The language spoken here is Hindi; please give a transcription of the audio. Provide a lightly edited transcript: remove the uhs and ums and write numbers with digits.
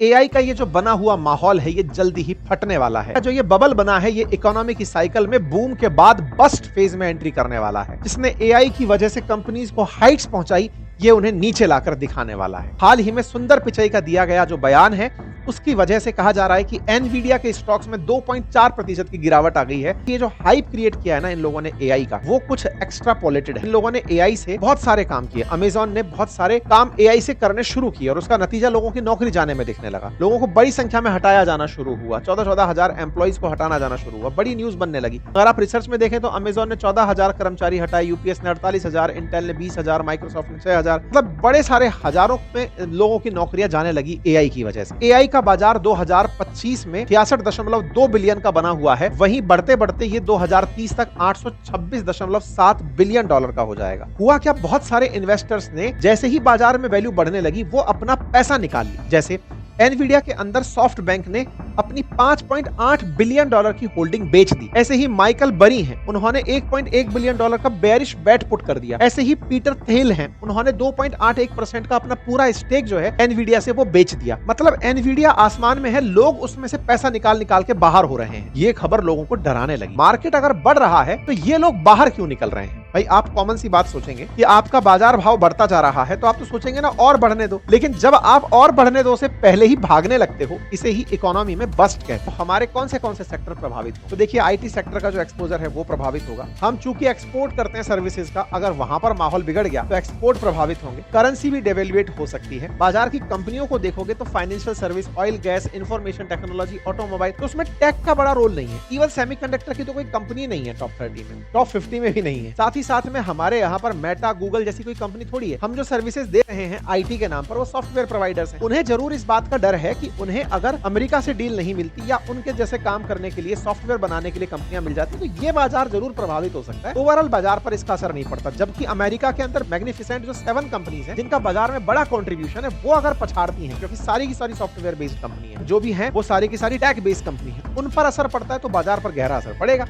एआई का ये जो बना हुआ माहौल है ये जल्दी ही फटने वाला है। जो ये बबल बना है ये इकोनॉमी की साइकिल में बूम के बाद बस्ट फेज में एंट्री करने वाला है, जिसने एआई की वजह से कंपनीज को हाइट्स पहुंचाई, ये उन्हें नीचे लाकर दिखाने वाला है। हाल ही में सुंदर पिचई का दिया गया जो बयान है उसकी वजह से कहा जा रहा है कि एनवीडिया के स्टॉक्स में 2.4% की गिरावट आ गई है। ये जो हाइप क्रिएट किया है ना इन लोगों ने एआई का, वो कुछ एक्स्ट्रापोलेटेड है। इन लोगों ने एआई से बहुत सारे काम किए। अमेजॉन ने बहुत सारे काम एआई से करने शुरू किए और उसका नतीजा लोगों की नौकरी जाने में दिखने लगा। लोगों को बड़ी संख्या में हटाया जाना शुरू हुआ। 14 हजार एम्प्लॉइज को हटाना जाना शुरू हुआ। बड़ी न्यूज बनने लगी। अगर आप रिसर्च में देखें तो अमेजॉन ने 14,000 कर्मचारी हटाए, यूपीएस ने 48,000, इंटेल ने 20,000, माइक्रोसॉफ्ट ने 6,000, मतलब बड़े सारे हजारों में लोगों की नौकरियां जाने लगी एआई की वजह से। एआई का बाजार 2025 में 66.2 बिलियन का बना हुआ है। वहीं बढ़ते बढ़ते ये 2030 तक 826.7 बिलियन डॉलर का हो जाएगा। हुआ क्या, बहुत सारे इन्वेस्टर्स ने जैसे ही बाजार में वैल्यू बढ़ने लगी वो अपना पैसा निकाल लिया। जैसे एनवीडिया के अंदर सॉफ्ट बैंक ने अपनी 5.8 बिलियन डॉलर की होल्डिंग बेच दी। ऐसे ही माइकल बरी हैं, उन्होंने 1.1 बिलियन डॉलर का बेरिश बेट पुट कर दिया। ऐसे ही पीटर थिल हैं, उन्होंने 2.81% का अपना पूरा स्टेक जो है एनवीडिया से वो बेच दिया। मतलब एनवीडिया आसमान में है, लोग उसमें से पैसा निकाल निकाल के बाहर हो रहे हैं। ये खबर लोगों को डराने लगी। मार्केट अगर बढ़ रहा है तो ये लोग बाहर क्यों निकल रहे हैं? भाई आप कॉमन सी बात सोचेंगे कि आपका बाजार भाव बढ़ता जा रहा है तो आप तो सोचेंगे ना और बढ़ने दो, लेकिन जब आप और बढ़ने दो से पहले ही भागने लगते हो, इसे ही इकोनॉमी में बस्ट कहते हैं। तो हमारे कौन से सेक्टर प्रभावित हो? तो देखिए आईटी सेक्टर का जो एक्सपोजर है वो प्रभावित होगा। हम चूंकि एक्सपोर्ट करते हैं सर्विसेज का, अगर वहां पर माहौल बिगड़ गया तो एक्सपोर्ट प्रभावित होंगे। करेंसी भी डेवेल्युएट हो सकती है। बाजार की कंपनियों को देखोगे तो financial service, oil gas, information technology, automobile, तो उसमें टेक का बड़ा रोल नहीं है। इवन सेमीकंडक्टर की तो कोई कंपनी नहीं है टॉप 30 में, टॉप 50 में भी नहीं है। साथ ही साथ में हमारे यहाँ पर मेटा, गूगल जैसी कोई कंपनी थोड़ी है। हम जो सर्विसेज दे रहे हैं आईटी के नाम पर वो सॉफ्टवेयर प्रोवाइडर्स हैं। उन्हें जरूर इस बात का डर है कि उन्हें अगर अमेरिका से डील नहीं मिलती या उनके जैसे काम करने के लिए, सॉफ्टवेयर बनाने के लिए कंपनियां मिल जाती तो ये बाजार जरूर प्रभावित हो सकता है। ओवरऑल बाजार पर इसका असर नहीं पड़ता। जबकि अमेरिका के अंदर मैग्निफिसेंट जो 7 कंपनीज हैं जिनका बाजार में बड़ा कंट्रीब्यूशन है, वो अगर पछाड़ती हैं, क्योंकि सारी की सारी सॉफ्टवेयर बेस्ड कंपनी है, जो भी है वो सारी की सारी टेक बेस्ड कंपनी है, उन पर असर पड़ता है तो बाजार पर गहरा असर पड़ेगा।